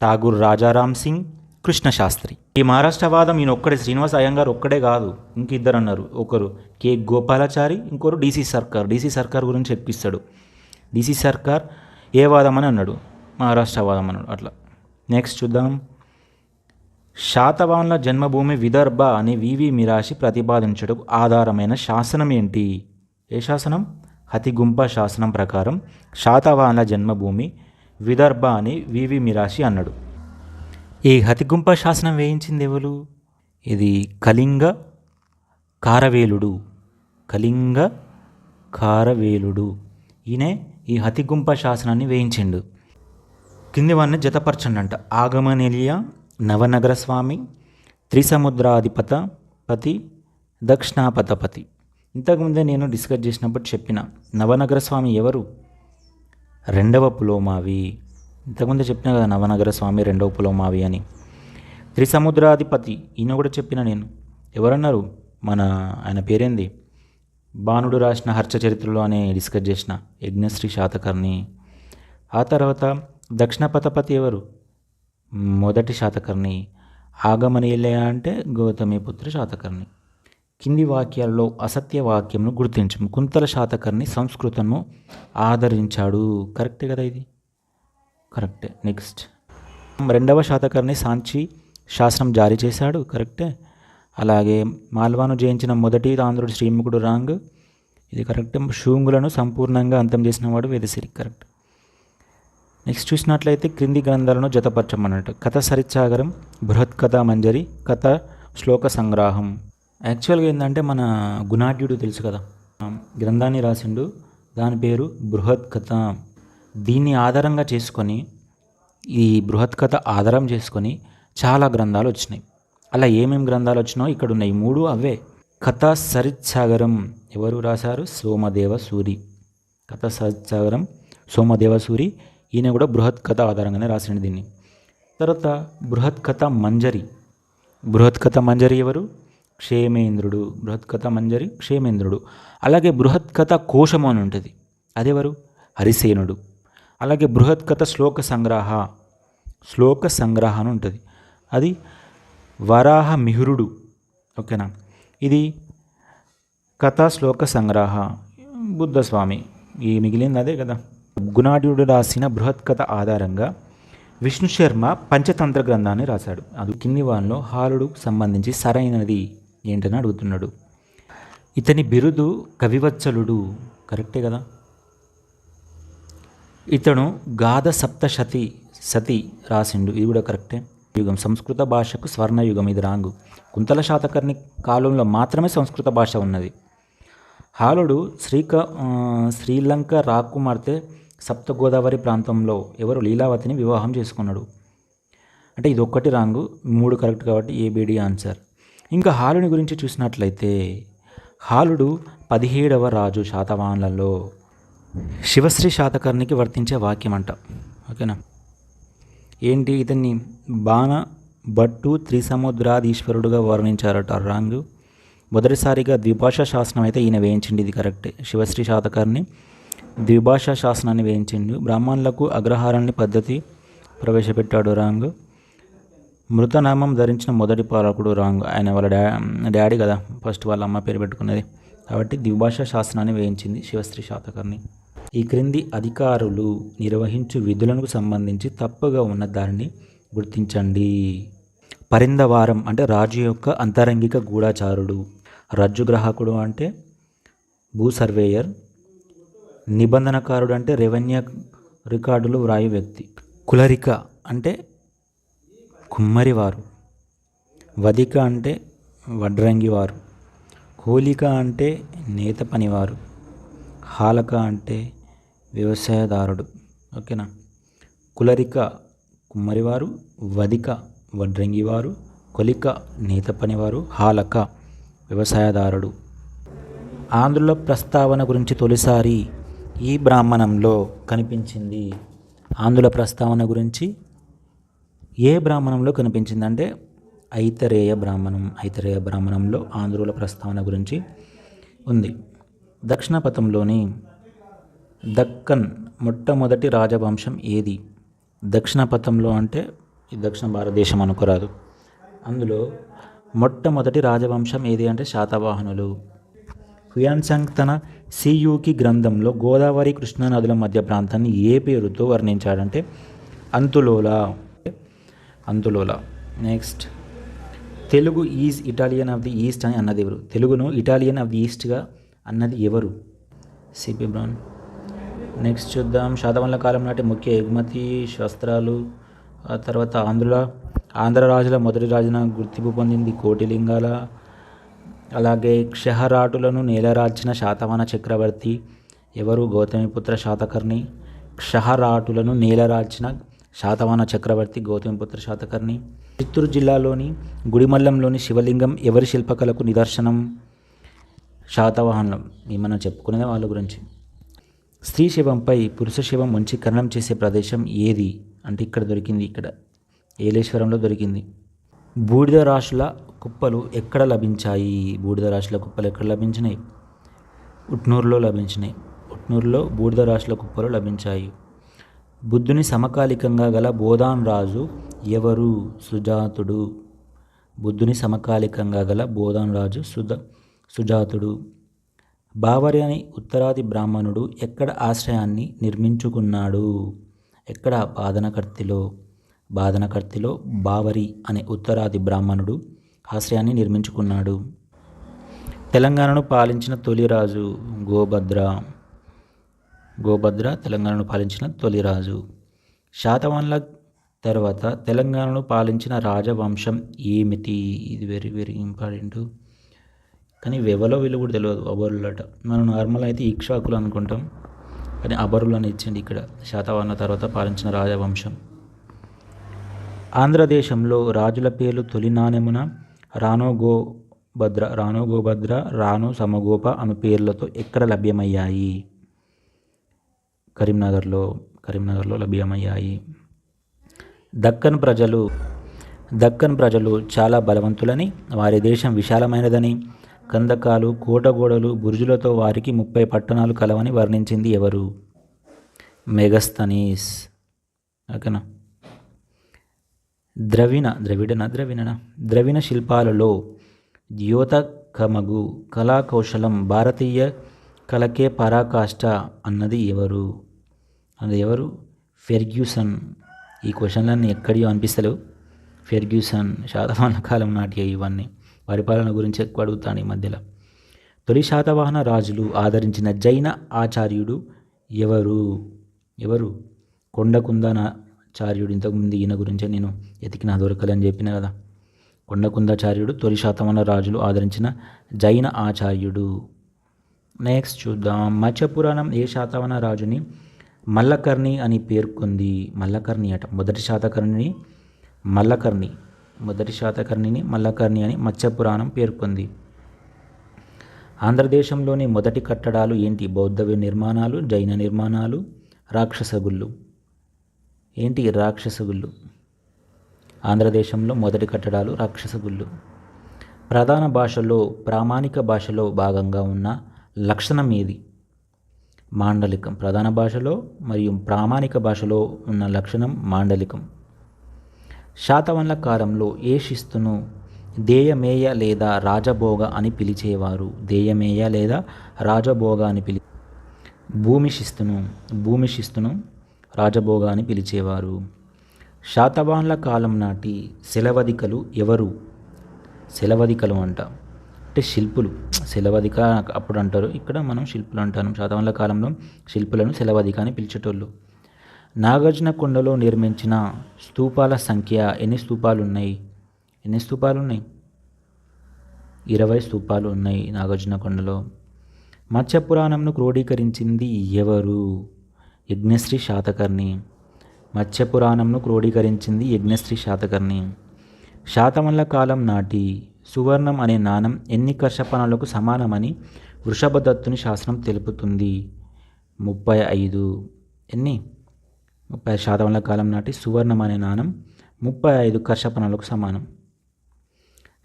ఠాగూర్ రాజారాం సింగ్, కృష్ణశాస్త్రి. ఈ మహారాష్ట్రవాదం ఈయన ఒక్కడే, శ్రీనివాస్ అయ్యంగార్ ఒక్కడే కాదు, ఇంకిద్దరు అన్నారు. ఒకరు కె గోపాలాచారి, ఇంకొకరు డిసి సర్కార్ గురించి చెప్పిస్తాడు. డిసి సర్కార్ ఏ వాదం అని అన్నాడు? మహారాష్ట్రవాదం అన్నాడు. అట్లా. నెక్స్ట్ చూద్దాం. శాతవాహనుల జన్మభూమి విదర్భ అని వివి మిరాసి ప్రతిపాదించడానికి ఆధారమైన శాసనం ఏంటి? ఏ శాసనం? హతిగుంప శాసనం ప్రకారం శాతవాహనుల జన్మభూమి విదర్భ అని వివి మిరాసి అన్నాడు. ఈ హతిగుంప శాసనం వేయించింది ఎవరు? ఇది కళింగ కారవేలుడు. ఈయనే ఈ హతిగుంప శాసనాన్ని వేయించిండు. కింది వాడిని జతపరచండి అంట. ఆగమనేలియ, నవనగర స్వామి, త్రిసముద్రాధిపతి, దక్షిణాపతపతి. ఇంతకుముందే నేను డిస్కస్ చేసినప్పుడు చెప్పిన నవనగర స్వామి ఎవరు? రెండవ పులోమావి. ఇంతకుముందే చెప్పిన కదా నవనగర స్వామి రెండవ పులోమావి అని. త్రిసముద్రాధిపతి ఈయన కూడా చెప్పిన నేను. ఎవరన్నారు? ఆయన పేరేంది? బాణుడు రాసిన హర్షచరిత్రలో అని డిస్కస్ చేసిన యజ్ఞశ్రీ శాతకర్ణి. ఆ తర్వాత దక్షిణపతపతి ఎవరు? మొదటి శాతకర్ణి. ఆగమనీయులయ అంటే గౌతమిపుత్ర శాతకర్ణి. కింది వాక్యాల్లో అసత్య వాక్యంను గుర్తించము. కుంతల శాతకర్ణి సంస్కృతము ఆదరించాడు. కరెక్టే కదా ఇది? కరెక్టే. నెక్స్ట్ రెండవ శాతకర్ణి సాంచి శాసనం జారీ చేశాడు. కరెక్టే. అలాగే మాల్వాను జయించిన మొదటి ఆంధ్రుడు శ్రీముఖుడు రాంగ్. ఇది కరెక్ట్. శూంగులను సంపూర్ణంగా అంతం చేసినవాడు వేదసిరి. కరెక్ట్. నెక్స్ట్ చూసినట్లయితే క్రింది గ్రంథాలను జతపరచమన్నట్టు. కథ సరిత్సాగరం, బృహత్ కథ మంజరి, కథ శ్లోక సంగ్రహం. యాక్చువల్గా ఏంటంటే మన గుణాఢ్యుడు తెలుసు కదా, గ్రంథాన్ని రాసిండు, దాని పేరు బృహత్ కథ. దీన్ని ఆధారంగా చేసుకొని, ఈ బృహత్ కథ ఆధారం చేసుకొని చాలా గ్రంథాలు వచ్చినాయి. అలా ఏమేమి గ్రంథాలు వచ్చినాయో ఇక్కడ ఉన్నాయి. 3 అవే. కథ సరిత్సాగరం ఎవరు రాశారు? సోమదేవ సూరి. కథ సరిత్సాగరం సోమదేవ సూరి. ఈయన కూడా బృహత్ కథ ఆధారంగానే రాసిండు దీన్ని. తర్వాత బృహత్కథ మంజరి. బృహత్కథ మంజరి ఎవరు? క్షేమేంద్రుడు. బృహత్కథ మంజరి క్షేమేంద్రుడు. అలాగే బృహత్కథ కోశము అని ఉంటుంది, అదెవరు? హరిసేనుడు. అలాగే బృహత్కథ శ్లోక సంగ్రహ అని ఉంటుంది, అది వరాహ మిహిరుడు. ఓకేనా. ఇది కథా శ్లోక సంగ్రహ బుద్ధస్వామి. ఈ మిగిలింది అదే కదా. గుణాఢ్యుడు రాసిన బృహత్కథ ఆధారంగా విష్ణు శర్మ పంచతంత్ర గ్రంథాన్ని రాశాడు. అది కింది వానిలో హాలుడు సంబంధించి సరైనది ఏంటని అడుగుతున్నాడు. ఇతని బిరుదు కవివత్సలుడు. కరెక్టే కదా. ఇతను గాథ సతి రాసిండు, ఇది కూడా కరెక్టే. యుగం సంస్కృత భాషకు స్వర్ణయుగం, ఇది రాంగు. కుంతల శాతకర్ణి కాలంలో మాత్రమే సంస్కృత భాష ఉన్నది. హాలుడు శ్రీలంక రాకుమార్తె సప్త గోదావరి ప్రాంతంలో ఎవరు? లీలావతిని వివాహం చేసుకున్నాడు. అంటే ఇది ఒక్కటి రాంగు, 3 కరెక్ట్ కాబట్టి ఏబిడి ఆన్సర్. ఇంకా హాలుని గురించి చూసినట్లయితే హాలుడు 17వ రాజు శాతవాహనులలో. శివశ్రీ శాతకర్ణికి వర్తించే వాక్యం అంట. ఓకేనా. ఏంటి? ఇతన్ని బాణ భట్టు త్రిసముద్రాధీశ్వరుడుగా వర్ణించారట. రాంగు. మొదటిసారిగా ద్విభాషా శాసనం అయితే ఈయన వేయించింది, ఇది కరెక్టే. శివశ్రీ శాతకర్ణి ద్విభాషా శాసనాన్ని వేయించిండు. బ్రాహ్మణులకు అగ్రహారాన్ని పద్ధతి ప్రవేశపెట్టాడు. రాంగు. మృతనామం ధరించిన మొదటి పాలకుడు. రాంగు. ఆయన వాళ్ళ డాడీ కదా ఫస్ట్ వాళ్ళ అమ్మ పేరు పెట్టుకున్నది, కాబట్టి ద్విభాషా శాసనాన్ని వేయించింది శివశ్రీ శాతకర్ణి. ఈ క్రింది అధికారులు నిర్వహించు విధులకు సంబంధించి తప్పుగా ఉన్న దానిని గుర్తించండి. పరిణ్దవారం అంటే రాజు యొక్క అంతరంగిక గూఢచారుడు. రజ్జుగ్రాహకుడు అంటే భూ సర్వేయర్. నిబంధనకారుడు అంటే రెవెన్యూ రికార్డులు వ్రాయు వ్యక్తి. కులరిక అంటే కుమ్మరివారు. వధిక అంటే వడ్రంగివారు. కూలిక అంటే నేత పనివారు. హాలక అంటే వ్యవసాయదారుడు. ఓకేనా. కులరిక కుమ్మరివారు, వధిక వడ్రంగివారు, కొలిక నేత పనివారు, హాలక వ్యవసాయదారుడు. ఆంధ్రుల ప్రస్తావన గురించి తొలిసారి ఈ బ్రాహ్మణంలో కనిపించింది. ఆంధ్రుల ప్రస్తావన గురించి ఏ బ్రాహ్మణంలో కనిపించింది అంటే ఐతరేయ బ్రాహ్మణం. ఐతరేయ బ్రాహ్మణంలో ఆంధ్రుల ప్రస్తావన గురించి ఉంది. దక్షిణ పథంలోని దక్కన్ మొట్టమొదటి రాజవంశం ఏది? దక్షిణ పథంలో అంటే దక్షిణ భారతదేశం అనుకోరాదు. అందులో మొట్టమొదటి రాజవంశం ఏది అంటే శాతవాహనులు. హ్యుయాన్సాంగ్ తన సియూకి గ్రంథంలో గోదావరి కృష్ణా నదుల మధ్య ప్రాంతాన్ని ఏ పేరుతో వర్ణించాడంటే అంతులోల. Next, Telugu is Italian of the East అని అన్నది ఎవరు? తెలుగును ఇటాలియన్ ఆఫ్ ది ఈస్ట్గా అన్నది ఎవరు? CP brown. నెక్స్ట్ చూద్దాం. శాతవాహనుల కాలం నాటి ముఖ్య ఎగుమతి శస్త్రాలు. ఆ తర్వాత ఆంధ్ర రాజుల మొదటి రాజున గుర్తింపు పొందింది కోటిలింగాల. అలాగే క్షహరాటులను నేలరాల్చిన శాతవాహన చక్రవర్తి ఎవరు? గౌతమిపుత్ర శాతకర్ణి. క్షహరాటులను నేలరాల్చిన శాతవాహన చక్రవర్తి గౌతమిపుత్ర శాతకర్ణి. చిత్తూరు జిల్లాలోని గుడిమల్లంలోని శివలింగం ఎవరి శిల్పకళకు నిదర్శనం? శాతవాహనం. మనం చెప్పుకునేది వాళ్ళ గురించి. స్త్రీ శివంపై పురుష శివం ఉంచి ఖననం చేసే ప్రదేశం ఏది అంటే ఇక్కడ దొరికింది, ఇక్కడ ఏలేశ్వరంలో దొరికింది. బూడిద రాశుల కుప్పలు ఎక్కడ లభించాయి? బూడిద రాశుల కుప్పలు ఎక్కడ లభించినాయి? ఉట్నూరులో లభించినాయి. ఉట్నూరులో బూడిద రాశుల కుప్పలు లభించాయి. బుద్ధుని సమకాలికంగా గల బోధాన్ రాజు ఎవరు? సుజాతుడు. బుద్ధుని సమకాలికంగా గల బోధాన్ రాజు సుజాతుడు. బావరి అని ఉత్తరాది బ్రాహ్మణుడు ఎక్కడ ఆశ్రయాన్ని నిర్మించుకున్నాడు? ఎక్కడ? బాదనకర్తిలో బావరి అనే ఉత్తరాది బ్రాహ్మణుడు ఆశ్రయాన్ని నిర్మించుకున్నాడు. తెలంగాణను పాలించిన తొలి రాజు గోభద్ర తెలంగాణను పాలించిన తొలి రాజు. శాతవాహనుల తర్వాత తెలంగాణను పాలించిన రాజవంశం ఏమిటి? ఇది వెరీ వెరీ ఇంపార్టెంట్. కానీ వెవలో వీళ్ళు కూడా తెలియదు. అబరులట. మనం నార్మల్ అయితే ఇక్ష్వాకులు అనుకుంటాం, కానీ అబరులు అని ఇచ్చింది ఇక్కడ. శాతవాహనుల తర్వాత పాలించిన రాజవంశం. ఆంధ్రదేశంలో రాజుల పేర్లు తొలి నాణెమున రాణో గోభద్ర, రాణో సమగోప అను పేర్లతో ఎక్కడ లభ్యమయ్యాయి? కరీంనగర్లో లభ్యమయ్యాయి. దక్కన్ ప్రజలు చాలా బలవంతులని, వారి దేశం విశాలమైనదని, కందకాలు, కోటగోడలు, బురుజులతో వారికి 30 పట్టణాలు కలవని వర్ణించింది ఎవరు? మెగస్తనీస్. ఓకేనా. ద్రవిణ శిల్పాలలో ద్యోతకమగు కళాకౌశలం భారతీయ కళకే పరాకాష్ట అన్నది ఎవరు? ఫెర్గ్యూసన్. ఈ క్వశ్చన్లన్నీ ఎక్కడియో అనిపిస్తలేవు. ఫెర్గ్యూసన్. శాతవాహన కాలం నాటి ఇవన్నీ పరిపాలన గురించి ఎక్కువ అడుగుతాను ఈ మధ్యలో. తొలి శాతవాహన రాజులు ఆదరించిన జైన ఆచార్యుడు ఎవరు? కొండకుందాచార్యుడు. ఇంతకుముందు ఈయన గురించే నేను ఎతికిన దొరకలని చెప్పిన కదా. కొండకుందాచార్యుడు తొలి శాతవాహన రాజులు ఆదరించిన జైన ఆచార్యుడు. నెక్స్ట్ చూద్దాం. మత్స్యపురాణం ఏ శాతవాహన రాజుని మల్లకర్ణి అని పేర్కొంది? మల్లకర్ణి అట. మొదటి శాతకర్ణిని మల్లకర్ణి అని మత్స్యపురాణం పేర్కొంది. ఆంధ్రదేశంలోని మొదటి కట్టడాలు ఏంటి? బౌద్ధ నిర్మాణాలు, జైన నిర్మాణాలు, రాక్షసగుళ్ళు. ఏంటి రాక్షసగుళ్ళు? ఆంధ్రదేశంలో మొదటి కట్టడాలు రాక్షసగుళ్ళు. ప్రామాణిక భాషలో భాగంగా ఉన్న లక్షణం ఏది? మాండలికం. ప్రధాన భాషలో మరియు ప్రామాణిక భాషలో ఉన్న లక్షణం మాండలికం. శాతవాహనుల కాలంలో ఏ శిస్తును దేయమేయ లేదా రాజభోగ అని పిలిచేవారు? దేయమేయ లేదా రాజభోగ అని భూమి శిస్తును రాజభోగ అని పిలిచేవారు. శాతవాహనుల కాలం నాటి శిలవదికలు ఎవరు? శిలవదికలు అంటే శిల్పులు. శిలవదిక అప్పుడు అంటారు, ఇక్కడ మనం శిల్పులు అంటాను. శాతవాహనుల కాలంలో శిల్పులను శిలవదిక అని పిలిచేటోళ్ళు. నాగార్జునకొండలో నిర్మించిన స్తూపాల సంఖ్య ఎన్ని స్తూపాలు ఉన్నాయి? 20 స్తూపాలు ఉన్నాయి నాగార్జునకొండలో. మత్స్యపురాణంను క్రోడీకరించింది ఎవరు? యజ్ఞశ్రీ శాతకర్ణి. శాతవాహనుల కాలం నాటి సువర్ణం అనే నాణం ఎన్ని కర్షపణాలకు సమానమని వృషభదత్తుని శాస్త్రం తెలుపుతుంది? 35. ఎన్ని? 30. శాతవాహనుల కాలం నాటి సువర్ణం అనే నాణం 35 కర్షపణాలకు సమానం.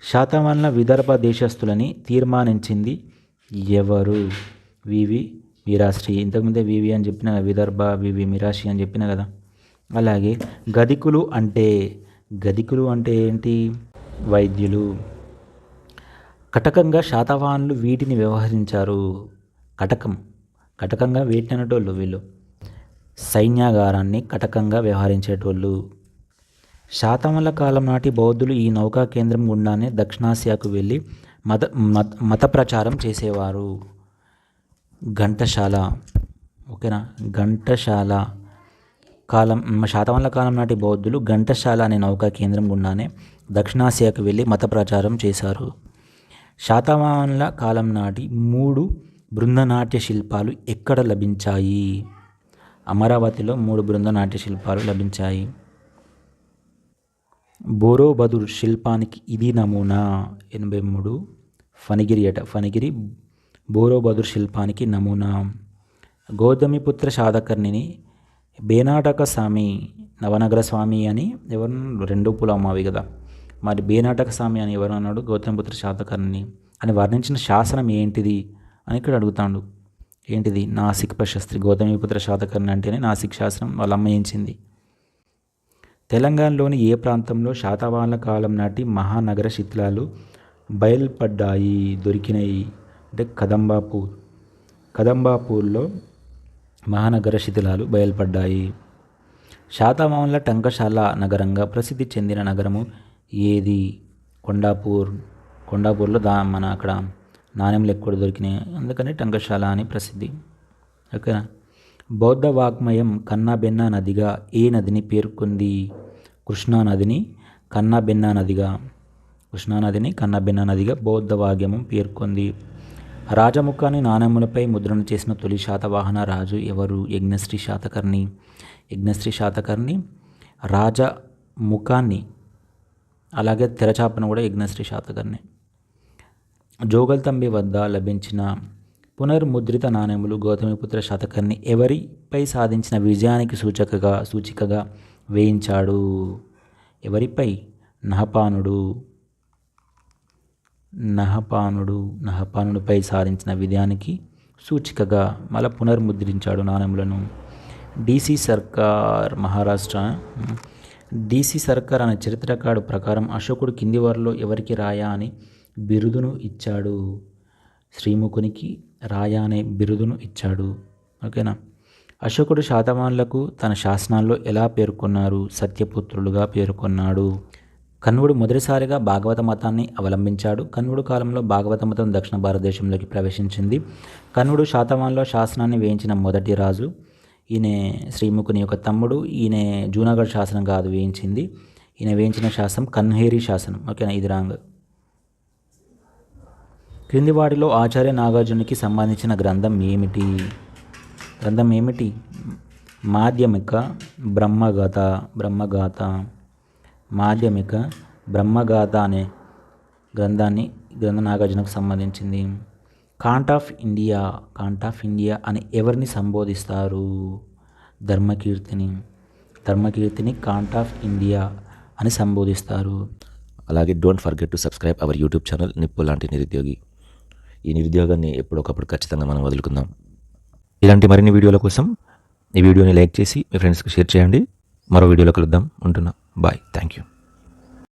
శాతవాహనుల విదర్భ దేశస్థులని తీర్మానించింది ఎవరు? వివి మిరాశ్రీ. ఇంతకుముందే వివి అని చెప్పిన, విదర్భ వివి మిరాశ్రీ అని చెప్పిన కదా. అలాగే గదికులు అంటే ఏంటి? వైద్యులు. కటకంగా శాతవాహనులు వీటిని వ్యవహరించారు. కటకంగా వేటిని అనేటోళ్ళు వీళ్ళు. సైన్యాగారాన్ని కటకంగా వ్యవహరించేటోళ్ళు. శాతవాహనుల కాలం నాటి బౌద్ధులు ఈ నౌకా కేంద్రం గుండానే దక్షిణాసియాకు వెళ్ళి మత ప్రచారం చేసేవారు. ఘంటసాల. ఓకేనా. శాతవాహనుల కాలం నాటి బౌద్ధులు ఘంటసాల అనే నౌకా కేంద్రం గుండానే దక్షిణాసియాకు వెళ్ళి మత ప్రచారం చేశారు. శాతవాహనుల కాలం నాటి 3 బృందనాట్య శిల్పాలు ఎక్కడ లభించాయి? అమరావతిలో 3 బృందనాట్య శిల్పాలు లభించాయి. బోరోబదుర్ శిల్పానికి ఇది నమూనా. 83. ఫణిగిరి బోరోబదుర్ శిల్పానికి నమూనా. గౌతమిపుత్ర శాతకర్ణిని బేనాటక స్వామి, నవనగర స్వామి అని ఎవరు? 2 పులమావి కదా. మరి బేనాటక స్వామి అని ఎవరు అన్నాడు? గౌతమిపుత్ర శాతకర్ణిని అని వర్ణించిన శాసనం ఏంటిది అని ఇక్కడ అడుగుతాడు. ఏంటిది? నాసిక్ ప్రశస్తి. గౌతమిపుత్ర శాతకర్ణి అంటేనే నాసిక్ శాసనం వాళ్ళ అమ్మయించింది. తెలంగాణలోని ఏ ప్రాంతంలో శాతవాహనుల కాలం నాటి మహానగర శిథిలాలు దొరికినాయి అంటే కదంబాపూర్లో మహానగర శిథిలాలు బయలుపడ్డాయి. శాతవాహనుల టంకశాల నగరంగా ప్రసిద్ధి చెందిన నగరము ఏది? కొండాపూర్లో మన అక్కడ నాణ్యంలు ఎక్కువ దొరికినాయి, అందుకని టంకశాల అని ప్రసిద్ధి. ఓకేనా. బౌద్ధ వాగ్మయం కన్నాబెన్నా నదిగా ఏ నదిని పేర్కొంది? కృష్ణానదిని కన్నాబెన్నా నదిగా బౌద్ధ వాగ్మయం పేర్కొంది. రాజముఖాన్ని నాణెములపై ముద్రణ చేసిన తొలి శాతవాహన రాజు ఎవరు? యజ్ఞశ్రీ శాతకర్ణి. రాజముఖాన్ని అలాగే తెరచాపను కూడా యజ్ఞశ్రీ శాతకర్ణి. జోగల్తంబి వద్ద లభించిన పునర్ముద్రిత నాణెములు గౌతమిపుత్ర శాతకర్ణి ఎవరిపై సాధించిన విజయానికి సూచికగా వేయించాడు. ఎవరిపై? నహపానుడిపై సాధించిన విజయానికి సూచికగా మళ్ళా పునర్ముద్రించాడు నాణెములను. డీసీ సర్కార్ మహారాష్ట్ర. డీసీ సర్కార్ అనే చరిత్రకారుడు ప్రకారం అశోకుడు కింది వారిలో ఎవరికి రాయా అని బిరుదును ఇచ్చాడు? శ్రీముఖునికి రాయా అనే బిరుదును ఇచ్చాడు. ఓకేనా. అశోకుడు శాతవాహనులకు తన శాసనాల్లో ఎలా పేర్కొన్నారు? సత్యపుత్రులుగా పేర్కొన్నాడు. కణ్వుడు మొదటిసారిగా భాగవత మతాన్ని అవలంబించాడు. కణ్వుడు కాలంలో భాగవత మతం దక్షిణ భారతదేశంలోకి ప్రవేశించింది. కణ్వుడు శాతవాహనులో శాసనాన్ని వేయించిన మొదటి రాజు. ఈయన శ్రీముఖుని యొక్క తమ్ముడు. ఈయన జూనాగఢ్ శాసనం కాదు వేయించింది. ఈయన వేయించిన శాసనం కన్హేరి శాసనం. ఓకేనా, ఇది రాంగ్. క్రింది వాటిలో ఆచార్య నాగార్జునికి సంబంధించిన గ్రంథం ఏమిటి? మాధ్యమిక బ్రహ్మగాథ అనే గ్రంథం నాగార్జునకు సంబంధించింది. కాంట్ ఆఫ్ ఇండియా అని ఎవరిని సంబోధిస్తారు? ధర్మకీర్తిని కాంట్ ఆఫ్ ఇండియా అని సంబోధిస్తారు. అలాగే don't forget to subscribe our YouTube channel నిప్పు లాంటి నిరుద్యోగి. ఈ నిరుద్యోగాన్ని ఎప్పుడొకప్పుడు ఖచ్చితంగా మనం వదులుకుందాం. ఇలాంటి మరిన్ని వీడియోల కోసం ఈ వీడియోని లైక్ చేసి మీ ఫ్రెండ్స్కి షేర్ చేయండి. మరో వీడియోలో కలుద్దాం. ఉంటున్నా. బాయ్. Thank you.